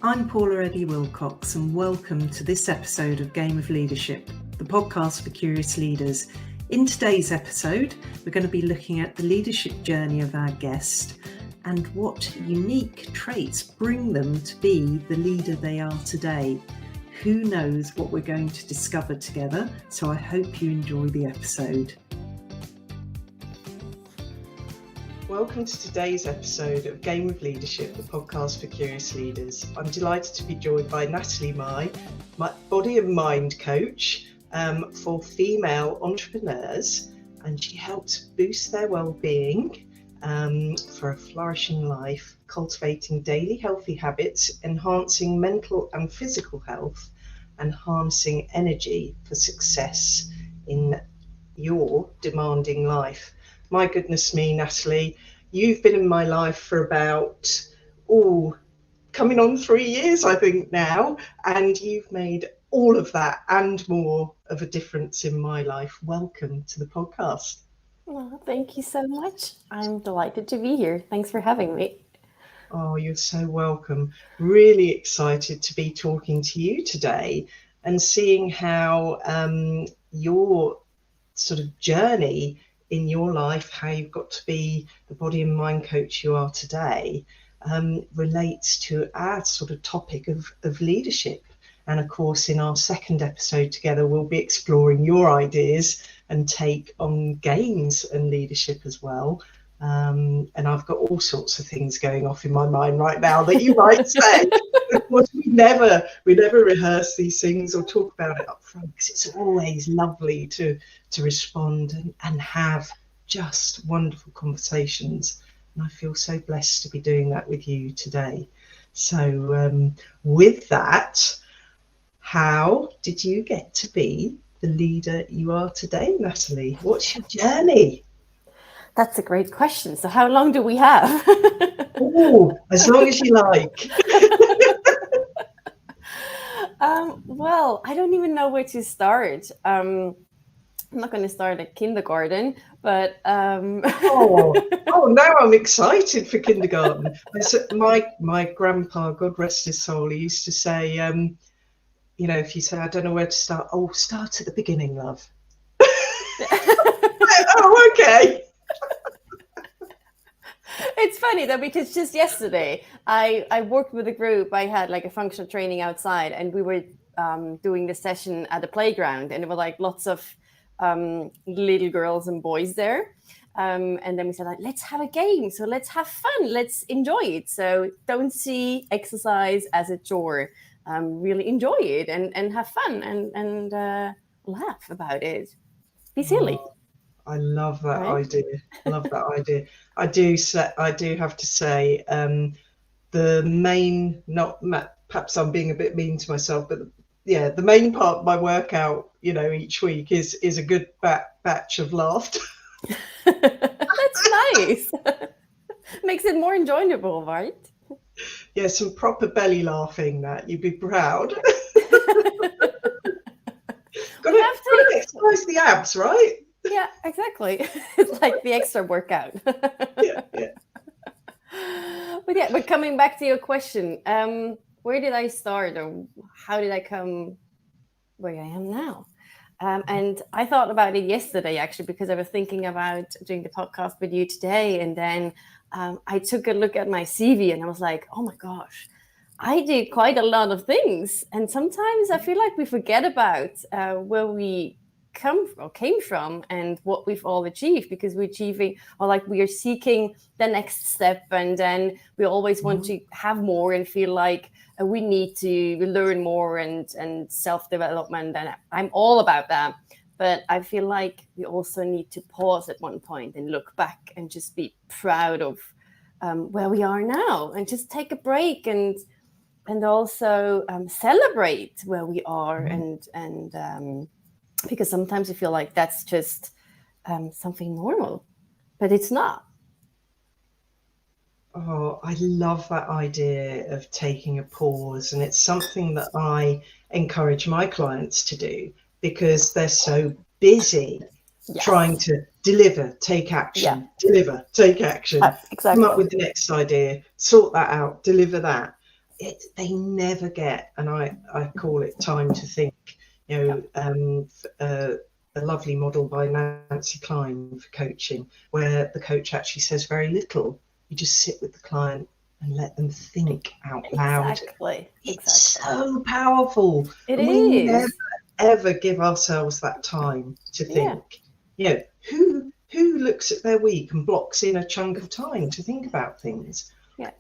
I'm Paula Eddy Wilcox, and welcome to this episode of Game of Leadership, the podcast for curious leaders. In today's episode, we're going to be looking at the leadership journey of our guest and what unique traits bring them to be the leader they are today. Who knows what we're going to discover together, so I hope you enjoy the episode. Welcome to today's episode of Game of Leadership, the podcast for curious leaders. I'm delighted to be joined by Nathalie May, my body and mind coach for female entrepreneurs, and she helps boost their well-being for a flourishing life, cultivating daily healthy habits, enhancing mental and physical health, and harnessing energy for success in your demanding life. My goodness me, Nathalie, you've been in my life for about, coming on 3 years, I think now, and you've made all of that and more of a difference in my life. Welcome to the podcast. Well, thank you so much. I'm delighted to be here. Thanks for having me. Oh, you're so welcome. Really excited to be talking to you today and seeing how your sort of journey in your life, how you've got to be the body and mind coach you are today, relates to our sort of topic of leadership. And of course, in our second episode together, we'll be exploring your ideas and take on games and leadership as well. And I've got all sorts of things going off in my mind right now that you might say. Of course, we never rehearse these things or talk about it up front, because it's always lovely to respond and have just wonderful conversations. And I feel so blessed to be doing that with you today. So with that, how did you get to be the leader you are today, Nathalie? What's your journey? That's a great question. So how long do we have? As long as you like. Well, I don't even know where to start. I'm not going to start at kindergarten, but now I'm excited for kindergarten. My grandpa, God rest his soul, he used to say, if you say, I don't know where to start, start at the beginning, love. Oh, okay. It's funny though, because just yesterday I worked with a group. I had like a functional training outside, and we were doing the session at the playground, and there were like lots of little girls and boys there. And then we said, like, let's have a game. So let's have fun. Let's enjoy it. So don't see exercise as a chore. Really enjoy it and have fun and laugh about it. Be silly. I love that idea. Love that idea. I do have to say, the main, perhaps I'm being a bit mean to myself, but the main part of my workout, each week is a good batch of laughter. That's nice. Makes it more enjoyable, right? Yeah, some proper belly laughing, that you'd be proud. Got to exercise the abs, right? Yeah, exactly. It's like the extra workout. Yeah. But coming back to your question, where did I start, or how did I come where I am now? And I thought about it yesterday, actually, because I was thinking about doing the podcast with you today. And then I took a look at my CV and I was like, oh my gosh, I did quite a lot of things. And sometimes I feel like we forget about where we came from and what we've all achieved, because we're achieving, or like we are seeking the next step, and then we always want to have more and feel like we need to learn more and self-development, and I'm all about that. But I feel like we also need to pause at one point and look back and just be proud of where we are now, and just take a break and also celebrate where we are, and because sometimes you feel like that's just something normal, but it's not. Oh, I love that idea of taking a pause, and it's something that I encourage my clients to do, because they're so busy trying to deliver, take action, deliver, take action, exactly. come up with the next idea, sort that out, deliver that. they never get, and I call it time to think. A lovely model by Nancy Klein for coaching, where the coach actually says very little. You just sit with the client and let them think out loud. Exactly. It's so powerful. It and is. We never ever give ourselves that time to think. Who looks at their week and blocks in a chunk of time to think about things?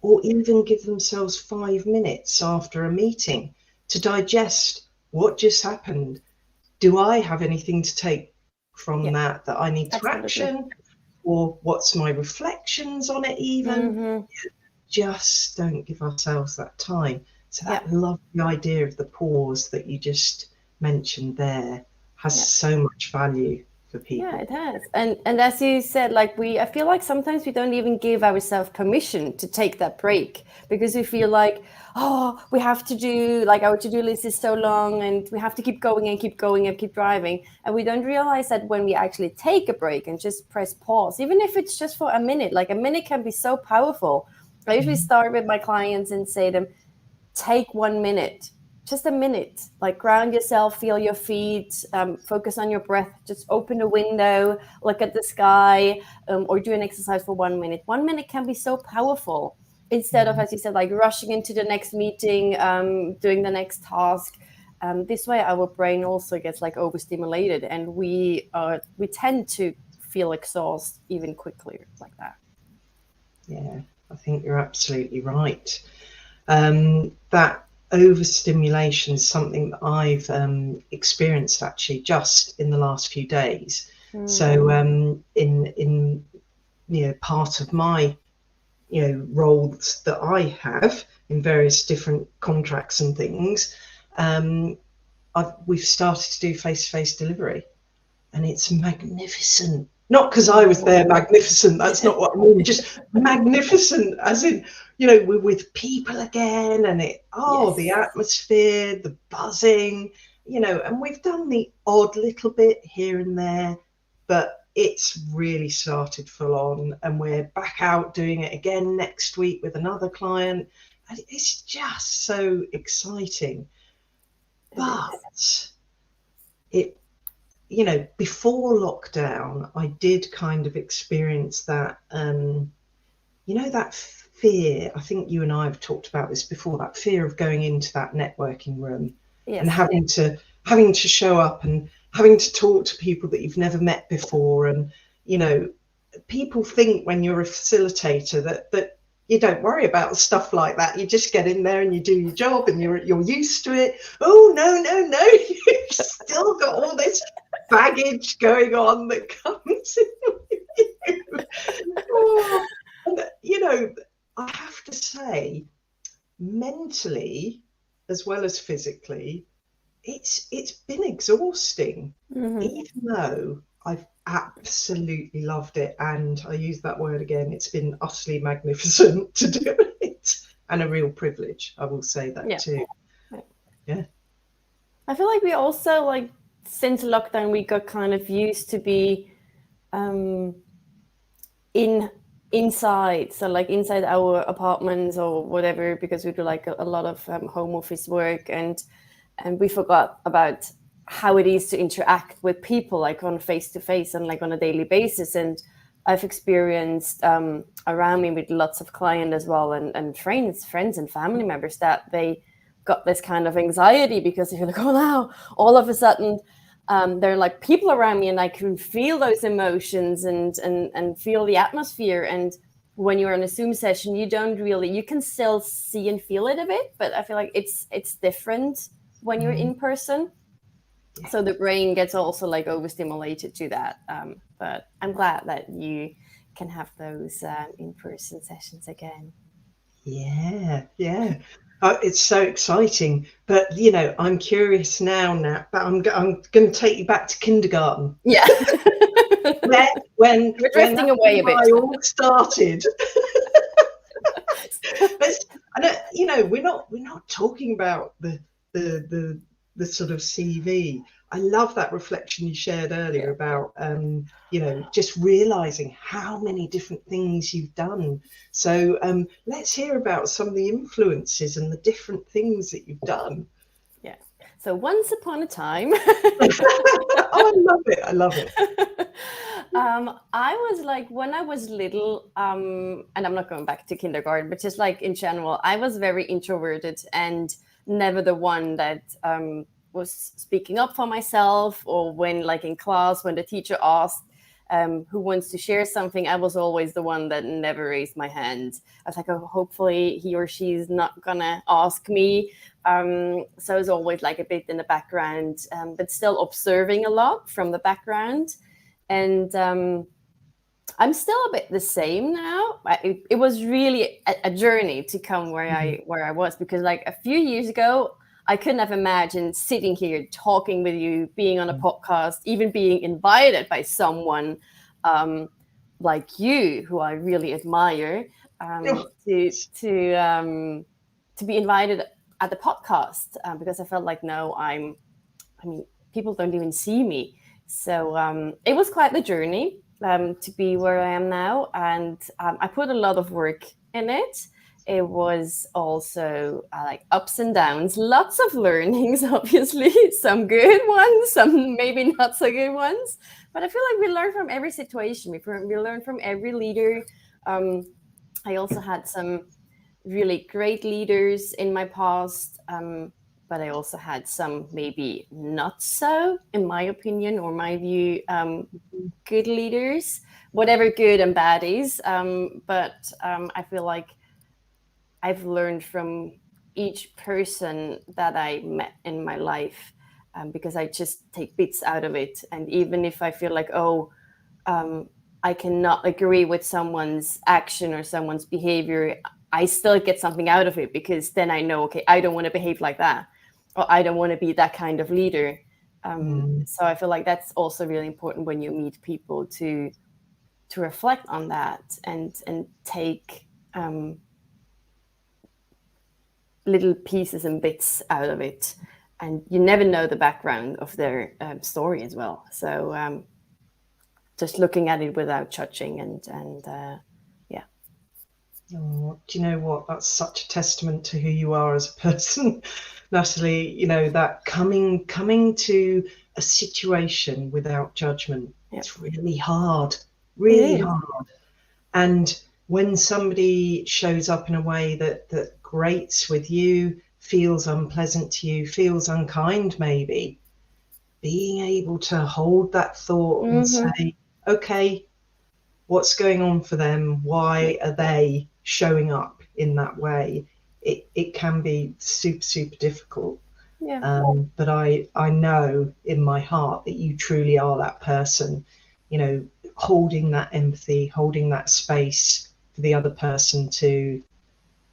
Or even give themselves 5 minutes after a meeting to digest what just happened. Do I have anything to take from that I need to action? Or what's my reflections on it even? Just don't give ourselves that time. So that lovely idea of the pause that you just mentioned there has so much value for people. Yeah, it has. And as you said, like I feel like sometimes we don't even give ourselves permission to take that break, because we feel like, oh, we have to do, like, our to-do list is so long and we have to keep going and keep going and keep driving. And we don't realize that when we actually take a break and just press pause, even if it's just for a minute, like a minute can be so powerful. I usually start with my clients and say to them, take 1 minute, just a minute, like ground yourself, feel your feet, focus on your breath, just open the window, look at the sky, or do an exercise for 1 minute. 1 minute can be so powerful, instead of, as you said, like rushing into the next meeting, doing the next task. This way our brain also gets like overstimulated, and we tend to feel exhausted even quickly like that. Yeah, I think you're absolutely right. That overstimulation is something that I've experienced actually just in the last few days. So in part of my roles that I have in various different contracts and things, we've started to do face-to-face delivery, and it's magnificent. Not because I was there magnificent, that's not what I mean, just magnificent as in, we're with people again, and the atmosphere, the buzzing, and we've done the odd little bit here and there, but it's really started full on, and we're back out doing it again next week with another client, and it's just so exciting. But before lockdown, I did kind of experience that, that fear. I think you and I have talked about this before, that fear of going into that networking room and having to show up and having to talk to people that you've never met before. And, people think when you're a facilitator that you don't worry about stuff like that. You just get in there and you do your job and you're used to it. Oh, no. You've still got all this baggage going on that comes in with you. And, I have to say, mentally as well as physically, it's been exhausting, even though I've absolutely loved it, and I use that word again, it's been utterly magnificent to do it, and a real privilege, I will say that too. I feel like we also, like, since lockdown, we got kind of used to be inside, so like inside our apartments or whatever, because we do like a lot of home office work, and we forgot about how it is to interact with people, like on face to face and like on a daily basis. And I've experienced around me with lots of clients as well, and friends and family members, that they got this kind of anxiety because they feel like, oh, now all of a sudden there are like people around me and I can feel those emotions and feel the atmosphere. And when you're in a Zoom session, you can still see and feel it a bit, but I feel like it's different when you're in person. So the brain gets also like overstimulated to that. But I'm glad that you can have those in-person sessions again. Yeah. It's so exciting. But, I'm curious now, Nat, but I'm going to take you back to kindergarten. Yeah. when we're drifting away a bit. I all started. We're not talking about the sort of CV. I love that reflection you shared earlier about, you know, just realizing how many different things you've done. So let's hear about some of the influences and the different things that you've done. Yeah. So once upon a time, Oh, I love it. I love it. I was like, when I was little, and I'm not going back to kindergarten, but just like in general, I was very introverted and never the one that was speaking up for myself, or when like in class, when the teacher asked who wants to share something, I was always the one that never raised my hand. I was like, oh, hopefully he or she is not gonna ask me. So I was always like a bit in the background, but still observing a lot from the background. And I'm still a bit the same now. It was really a journey to come where I was, because like a few years ago, I couldn't have imagined sitting here talking with you, being on a podcast, even being invited by someone like you, who I really admire, to be invited at the podcast, because I felt like, no, I mean, people don't even see me. So it was quite the journey to be where I am now. And I put a lot of work in it. It was also like ups and downs, lots of learnings, obviously, some good ones, some maybe not so good ones. But I feel like we learn from every situation. We learn from every leader. I also had some really great leaders in my past. But I also had some maybe not so, in my opinion or my view, good leaders, whatever good and bad is. But I feel like I've learned from each person that I met in my life, because I just take bits out of it. And even if I feel like, I cannot agree with someone's action or someone's behavior, I still get something out of it, because then I know, okay, I don't want to behave like that, or I don't want to be that kind of leader. So I feel like that's also really important when you meet people, to reflect on that and take little pieces and bits out of it. And you never know the background of their story as well. So just looking at it without judging and yeah. Oh, do you know what? That's such a testament to who you are as a person, Natalie. You know, that coming to a situation without judgment, it's really hard, really hard. And when somebody shows up in a way that grates with you, feels unpleasant to you, feels unkind, maybe, being able to hold that thought and say, okay, what's going on for them? Why are they showing up in that way? It can be super, super difficult. But I know in my heart that you truly are that person, you know, holding that empathy, holding that space for the other person to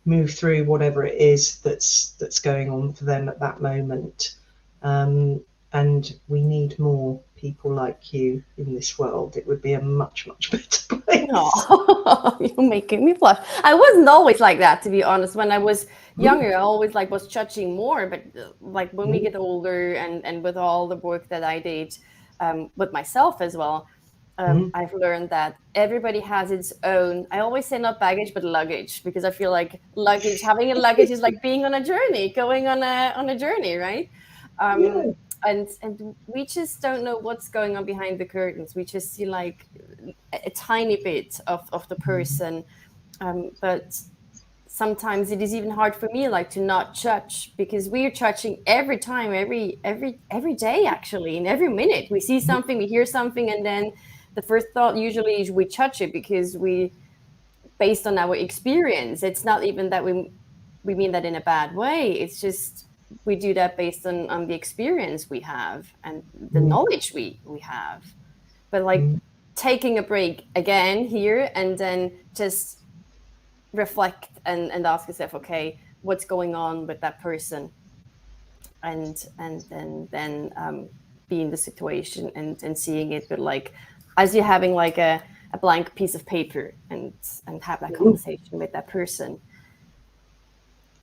move through whatever it is that's going on for them at that moment. And we need more people like you in this world. It would be a much, much better place. Oh, you're making me blush. I wasn't always like that, to be honest. When I was younger, I always like was judging more. But like when we get older, and with all the work that I did with myself as well, I've learned that everybody has its own. I always say not baggage, but luggage, because I feel like luggage, having a luggage is like being on a journey, going on a journey, right? And we just don't know what's going on behind the curtains. We just see like a tiny bit of the person, but sometimes it is even hard for me like to not judge, because we are judging every time, every day, actually, in every minute. We see something, we hear something, and then the first thought usually is we judge it, because we, based on our experience. It's not even that we mean that in a bad way. It's just we do that based on the experience we have and the knowledge we have. But like taking a break again here, and then just reflect and ask yourself, okay, what's going on with that person, and then be in the situation and seeing it, but like as you're having like a blank piece of paper, and have that conversation with that person.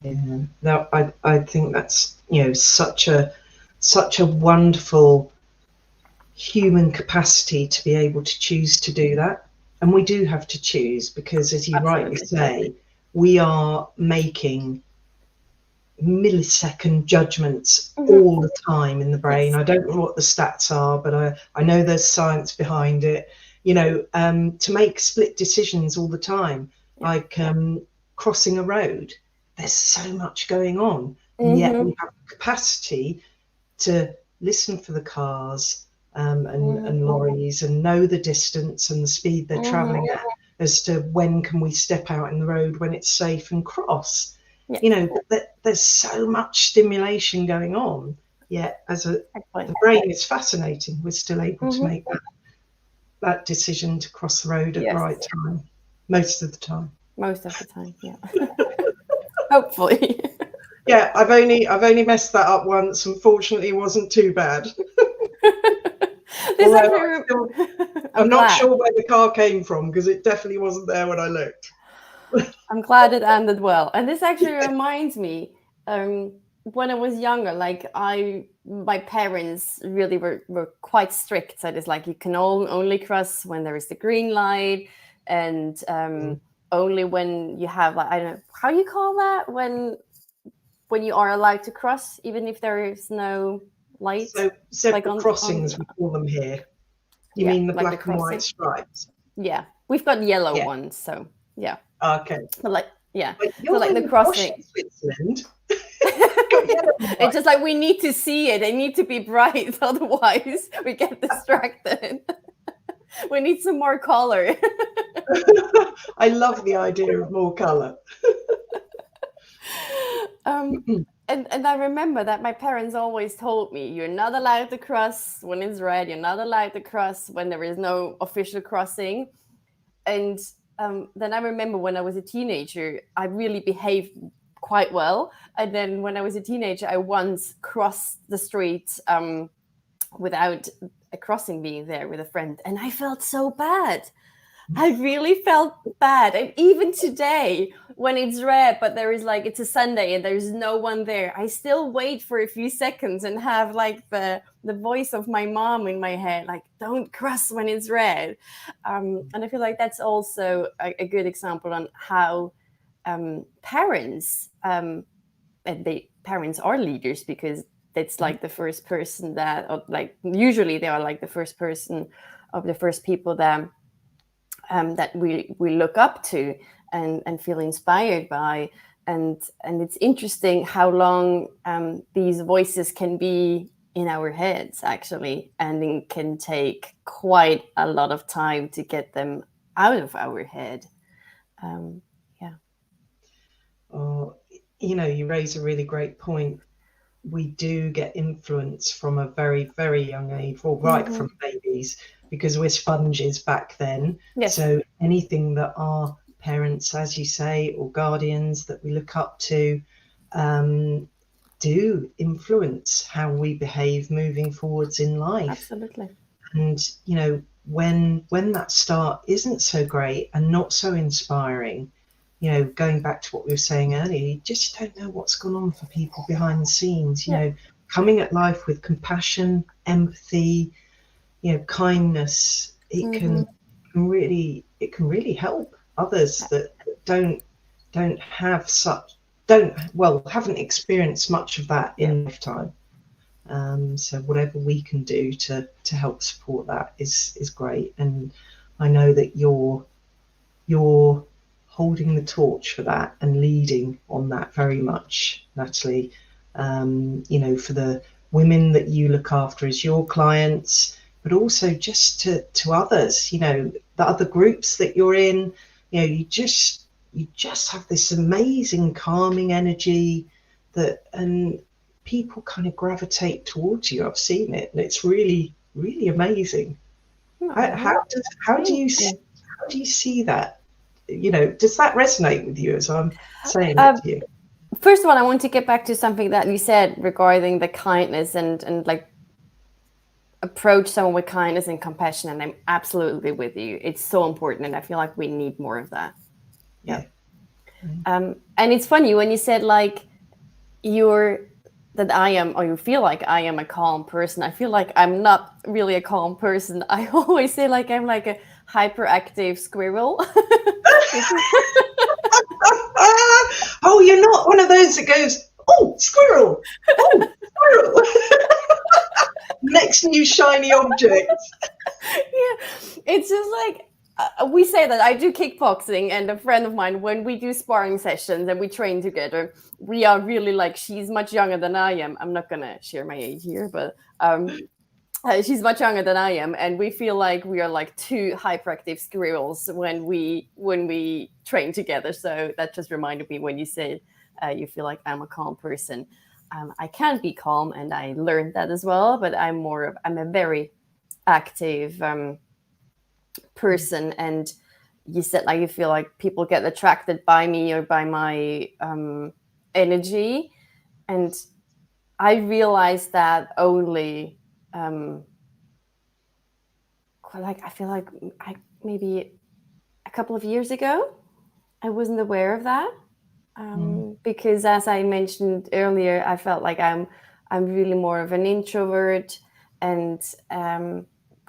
Yeah, no, I think that's, you know, such a such a wonderful human capacity to be able to choose to do that. And we do have to choose, because as you rightly Absolutely. say, we are making millisecond judgments all the time in the brain. Yes. I don't know what the stats are, but I know there's science behind it, to make split decisions all the time, like crossing a road. There's so much going on, and yet we have the capacity to listen for the cars and lorries, and know the distance and the speed they're traveling at, as to when can we step out in the road when it's safe and cross. There's so much stimulation going on, yet the brain is fascinating. We're still able to make that decision to cross the road at the right time, most of the time. Most of the time, yeah. Hopefully. Yeah, I've only messed that up once. Unfortunately, it wasn't too bad. I'm not sure where the car came from, because it definitely wasn't there when I looked. I'm glad it ended well. And this actually reminds me, when I was younger, like my parents really were quite strict. So it's like you can only cross when there is the green light, and only when you have, like, I don't know how you call that, when you are allowed to cross, even if there is no light. So zebra crossings, we call them here. You mean the black and white stripes? Yeah, we've got yellow ones, so yeah. Okay. But like, yeah, so like the crossing. Switzerland. It's just like we need to see it. They need to be bright, otherwise we get distracted. We need some more color. I love the idea of more color. And I remember that my parents always told me, you're not allowed to cross when it's red. You're not allowed to cross when there is no official crossing. And then I remember when I was a teenager, I really behaved quite well. And then when I was a teenager, I once crossed the street without a crossing being there with a friend. And I felt so bad. I really felt bad. And even today, when it's red, but there is like, it's a Sunday and there's no one there, I still wait for a few seconds and have like the voice of my mom in my head, like, don't cross when it's red. And I feel like that's also a good example on how parents, and parents are leaders, because it's like the first person that, or like, usually they are like the first person of the first people that that we look up to and feel inspired by. And it's interesting how long these voices can be in our heads, actually, and it can take quite a lot of time to get them out of our head. You raise a really great point. We do get influence from a very, very young age, or right from babies, because we're sponges back then. Yes. So anything that our parents, as you say, or guardians that we look up to, do influence how we behave moving forwards in life. Absolutely. And when that start isn't so great and not so inspiring, going back to what we were saying earlier, you just don't know what's gone on for people behind the scenes. Coming at life with compassion, empathy, kindness, it can really help others that haven't experienced much of that in lifetime. So whatever we can do to help support that is great. And I know that you're holding the torch for that and leading on that very much, Nathalie. For the women that you look after as your clients, but also just to others, the other groups that you're in, you just have this amazing calming energy and people kind of gravitate towards you. I've seen it, and it's really, really amazing. How do you see that? Does that resonate with you as I'm saying it to you? First of all, I want to get back to something that you said regarding the kindness and like approach someone with kindness and compassion. And I'm absolutely with you. It's so important. And I feel like we need more of that. Yeah. And it's funny when you said like you're that I am, or you feel like I am a calm person. I feel like I'm not really a calm person. I always say like I'm like a hyperactive squirrel. Because Oh, you're not one of those that goes, oh, squirrel, oh, squirrel. Next new shiny object. yeah, it's just like we say that I do kickboxing, and a friend of mine, when we do sparring sessions and we train together, we are really like, she's much younger than I am. I'm not gonna share my age here, but she's much younger than I am, and we feel like we are like two hyperactive squirrels when we train together. So that just reminded me when you said you feel like I'm a calm person. I can be calm, and I learned that as well. But I'm a very active person, and you said like you feel like people get attracted by me or by my energy, and I realized that only like I feel like maybe a couple of years ago. I wasn't aware of that because, as I mentioned earlier, I felt like I'm really more of an introvert, and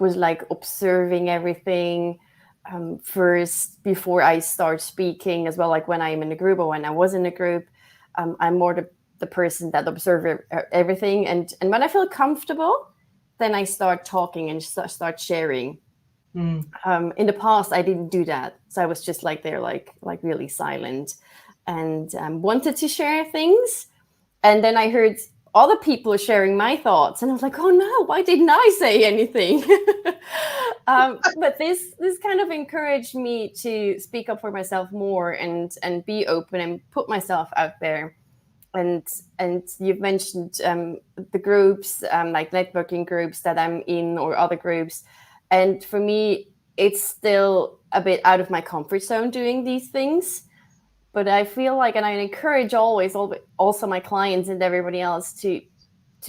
was like observing everything first before I start speaking as well. Like when I'm in a group or when I was in a group, I'm more the person that observe everything, and when I feel comfortable, then I start talking and start sharing. In the past, I didn't do that, so I was just like there, like really silent, and wanted to share things. And then I heard other people sharing my thoughts, and I was like, "Oh no, why didn't I say anything?" But this kind of encouraged me to speak up for myself more, and be open and put myself out there. And you've mentioned the groups, like networking groups that I'm in, or other groups, and for me it's still a bit out of my comfort zone doing these things. But I feel like, and I encourage always also my clients and everybody else to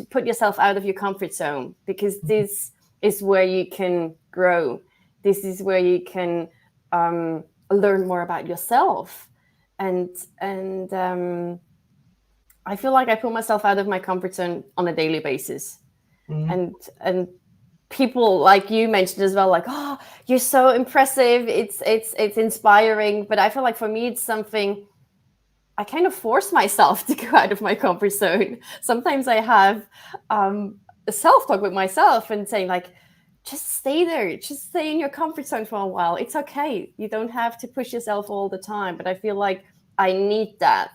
put yourself out of your comfort zone, because this is where you can grow. This is where you can learn more about yourself, and I feel like I put myself out of my comfort zone on a daily basis. And people like you mentioned as well, like, oh, you're so impressive. It's inspiring. But I feel like for me, it's something I kind of force myself to go out of my comfort zone. Sometimes I have a self-talk with myself and saying like, just stay there, just stay in your comfort zone for a while. It's okay. You don't have to push yourself all the time. But I feel like I need that.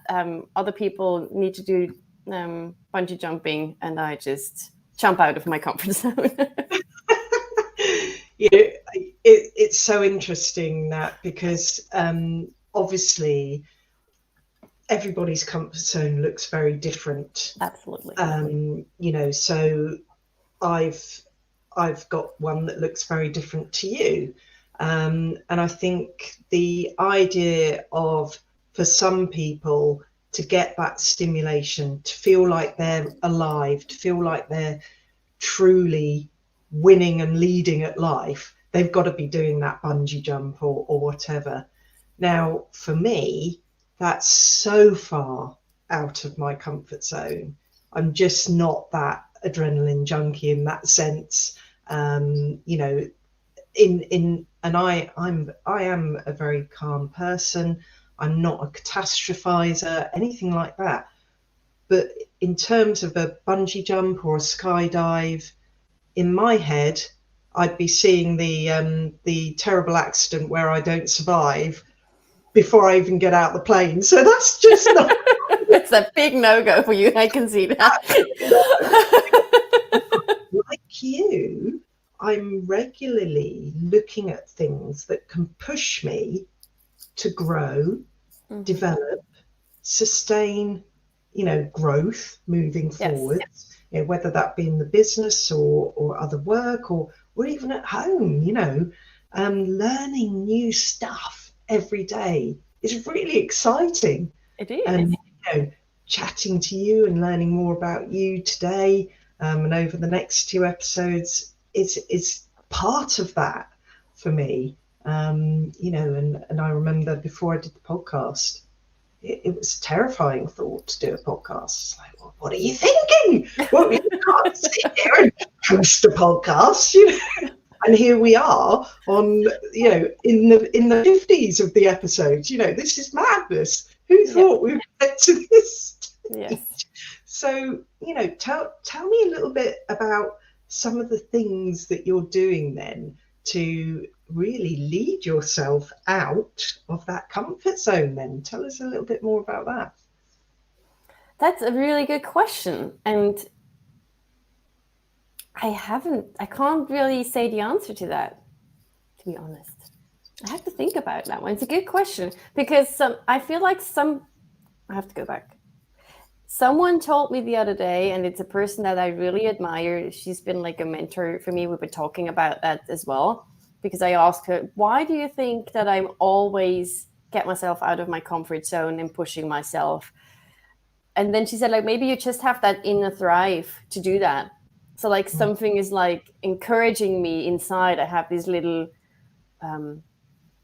Other people need to do bungee jumping, and I just jump out of my comfort zone. It's so interesting that, because obviously everybody's comfort zone looks very different. Absolutely. So I've got one that looks very different to you. And I think the idea of, for some people, to get that stimulation, to feel like they're alive, to feel like they're truly winning and leading at life, they've got to be doing that bungee jump or whatever. Now, for me, that's so far out of my comfort zone. I'm just not that adrenaline junkie in that sense. And I am a very calm person. I'm not a catastrophizer, anything like that. But in terms of a bungee jump or a skydive, in my head, I'd be seeing the terrible accident where I don't survive before I even get out the plane. So that's just not. It's a big no-go for you. I can see that. Like you, I'm regularly looking at things that can push me to grow, develop, sustain, growth moving forward. Whether that be in the business or other work, or even at home, learning new stuff every day is really exciting. It is. And chatting to you and learning more about you today, and over the next 2 episodes is part of that for me. And I remember before I did the podcast, it was a terrifying thought to do a podcast. It's like, well, what are you thinking? Well, you can't sit here and host a podcast, you know. And here we are on, you know, in the 50s of the episodes. You know, this is madness. Who thought we would get to this stage? Yes. So, you know, tell me a little bit about some of the things that you're doing then to really lead yourself out of that comfort zone then. Tell us a little bit more about that. That's a really good question. And I can't really say the answer to that, to be honest. I have to think about that one. It's a good question because I feel like I have to go back. Someone told me the other day, and it's a person that I really admire. She's been like a mentor for me. We've been talking about that as well, because I asked her, why do you think that I'm always get myself out of my comfort zone and pushing myself? And then she said, like, maybe you just have that inner drive to do that. So like something is like encouraging me inside. I have this little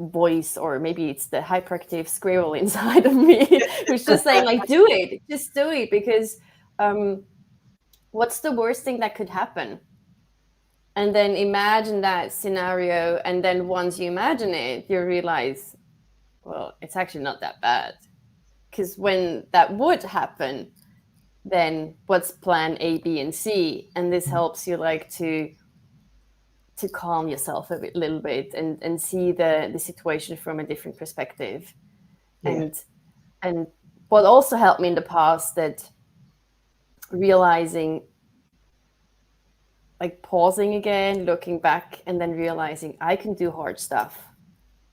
voice, or maybe it's the hyperactive squirrel inside of me who's just saying like, do it, just do it, because what's the worst thing that could happen? And then imagine that scenario, and then once you imagine it, you realize, well, it's actually not that bad, because when that would happen, then what's plan A, B, and C? And this helps you like to calm yourself a little bit and see the situation from a different perspective. Yeah. And what also helped me in the past, that realizing, like pausing again, looking back, and then realizing I can do hard stuff.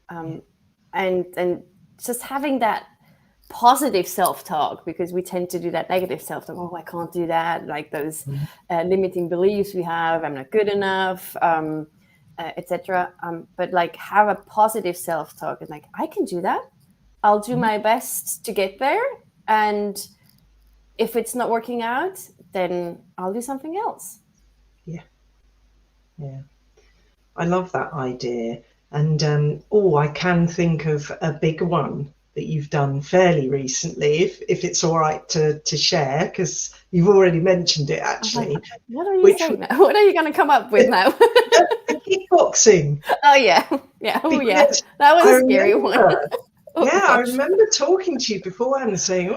And just having that positive self-talk, because we tend to do that negative self-talk. Oh, I can't do that. Like those limiting beliefs we have. I'm not good enough, etc. But like have a positive self-talk and like, I can do that. I'll do my best to get there. And if it's not working out, then I'll do something else. Yeah. I love that idea. And I can think of a big one that you've done fairly recently, if it's all right to share, because you've already mentioned it actually. What are you saying now? What are you going to come up with now? Kickboxing. Oh yeah. Oh yeah. That was a scary one. I remember talking to you beforehand and saying,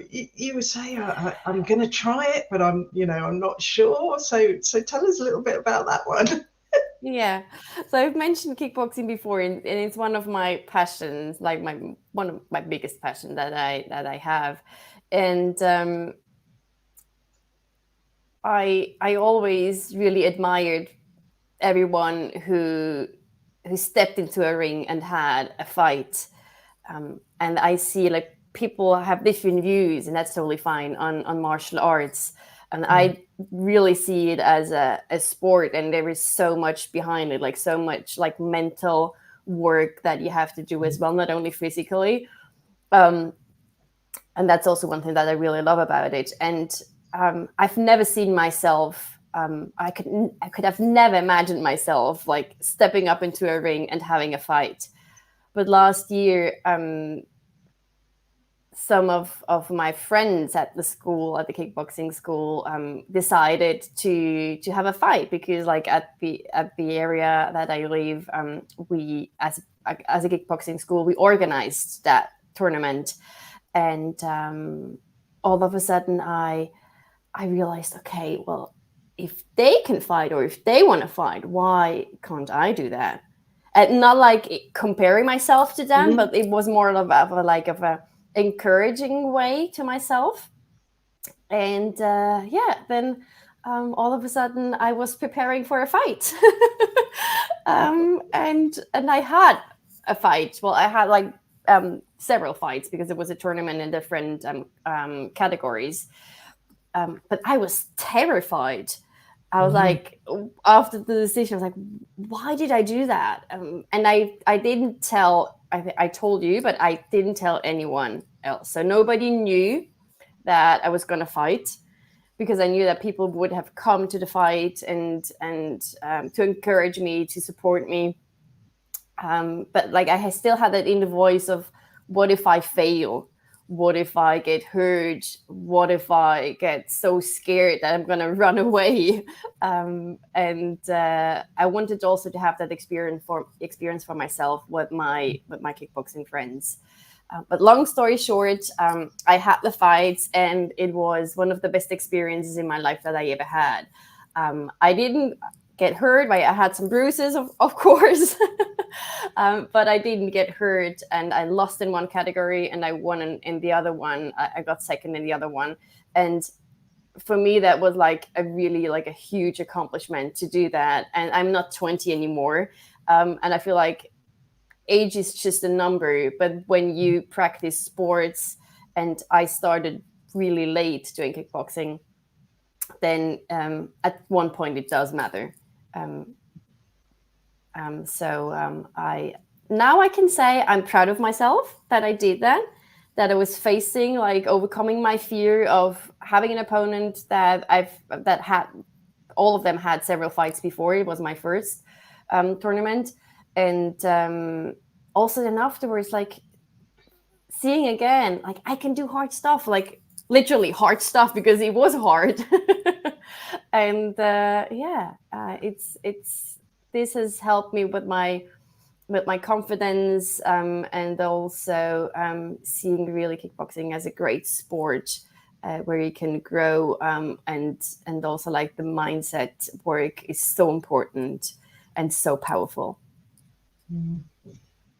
you were saying, I'm going to try it, but I'm not sure. So tell us a little bit about that one. Yeah, so I've mentioned kickboxing before, and it's one of my passions, like one of my biggest passion that I have, and I always really admired everyone who stepped into a ring and had a fight, and I see like people have different views, and that's totally fine on martial arts. And I really see it as a sport, and there is so much behind it, like so much like mental work that you have to do as well, not only physically. And that's also one thing that I really love about it. And I've never seen myself, I could have never imagined myself like stepping up into a ring and having a fight. But last year, some of my friends at the kickboxing school, decided to have a fight, because like at the area that I live, we as a kickboxing school, we organized that tournament, and all of a sudden I realized, okay, well, if they can fight, or if they want to fight, why can't I do that? And not like comparing myself to them, but it was more of a encouraging way to myself. And then all of a sudden I was preparing for a fight. And I had a fight. Well, I had like several fights, because it was a tournament in different categories. But I was terrified. I was like, after the decision, I was like, why did I do that? And I didn't tell, I told you, but I didn't tell anyone else. So nobody knew that I was going to fight, because I knew that people would have come to the fight and to encourage me, to support me. But like I still had that inner voice of, what if I fail? what if I get hurt? What if I get so scared that I'm gonna run away? And I wanted also to have that experience for myself with my kickboxing friends. But long story short, I had the fights, and it was one of the best experiences in my life that I ever had. I didn't get hurt. I had some bruises, of course, but I didn't get hurt, and I lost in one category and I won in the other one. I got second in the other one. And for me, that was like a huge accomplishment to do that. And I'm not 20 anymore. And I feel like age is just a number, but when you practice sports, and I started really late doing kickboxing, then at one point it does matter. I can say I'm proud of myself that I did that I was facing, like, overcoming my fear of having an opponent that had, all of them had several fights before. It was my first tournament. And also then afterwards, like, seeing again, like, I can do hard stuff, like literally hard stuff, because it was hard. And this has helped me with my confidence, and also seeing really kickboxing as a great sport where you can grow, and also, like, the mindset work is so important and so powerful.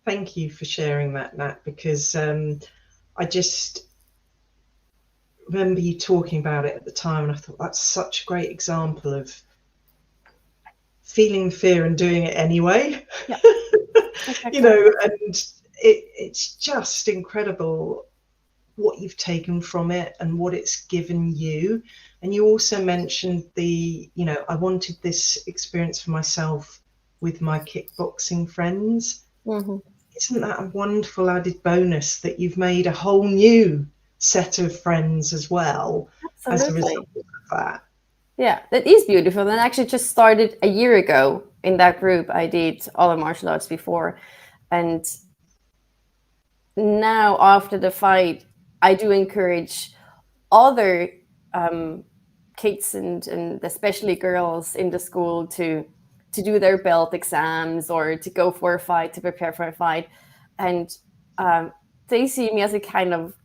Thank you for sharing that, Nat, because I just remember you talking about it at the time, and I thought that's such a great example of feeling fear and doing it anyway. Yeah. Exactly. You know, and it's just incredible what you've taken from it and what it's given you. And you also mentioned I wanted this experience for myself with my kickboxing friends. Mm-hmm. Isn't that a wonderful added bonus that you've made a whole new set of friends as well? Absolutely. As a result of that? Yeah, that is beautiful. And I actually just started a year ago in that group. I did other martial arts before. And now, after the fight, I do encourage other kids and especially girls in the school to do their belt exams, or to go for a fight, to prepare for a fight. And they see me as a kind of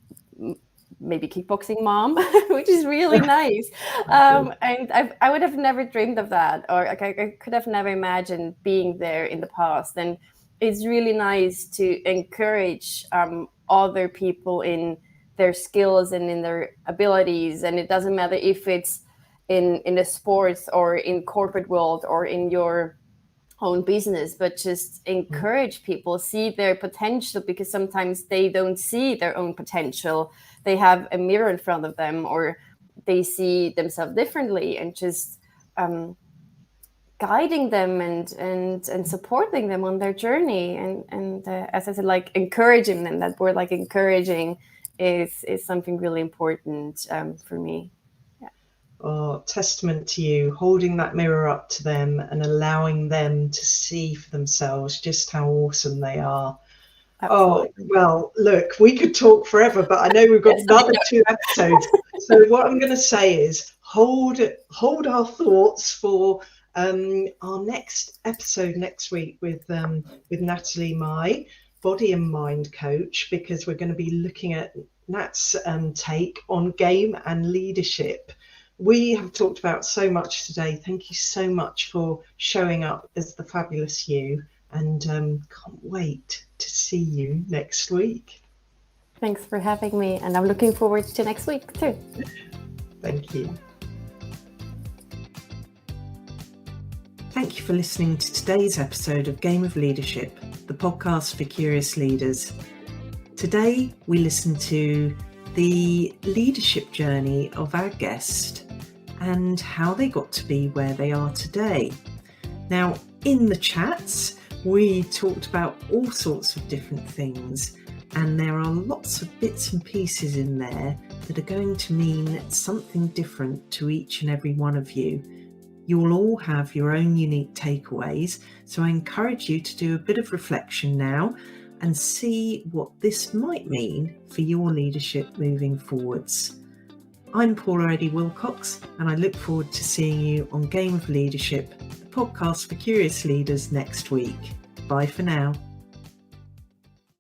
maybe kickboxing mom, which is really nice. And I would have never dreamed of that, or I could have never imagined being there in the past. And it's really nice to encourage other people in their skills and in their abilities. And it doesn't matter if it's in the sports or in corporate world or in your own business, but just encourage people, see their potential, because sometimes they don't see their own potential. They have a mirror in front of them, or they see themselves differently, and just guiding them and supporting them on their journey. And as I said, like, encouraging them. That word, like, encouraging, is something really important for me. Oh, testament to you, holding that mirror up to them and allowing them to see for themselves just how awesome they are. Absolutely. Oh, well, look, we could talk forever, but I know we've got another 2 episodes. So what I'm going to say is hold our thoughts for our next episode next week with Nathalie May, body and mind coach, because we're going to be looking at Nat's take on game and leadership. We have talked about so much today. Thank you so much for showing up as the fabulous you, and can't wait to see you next week. Thanks for having me, and I'm looking forward to next week too. Thank you. Thank you for listening to today's episode of Game of Leadership, the podcast for curious leaders. Today we listen to the leadership journey of our guest and how they got to be where they are today. Now, in the chats, we talked about all sorts of different things, and there are lots of bits and pieces in there that are going to mean something different to each and every one of you. You'll all have your own unique takeaways, so I encourage you to do a bit of reflection now. and see what this might mean for your leadership moving forwards. I'm Paula Eddy Wilcox, and I look forward to seeing you on Game of Leadership, the podcast for curious leaders, next week. Bye for now.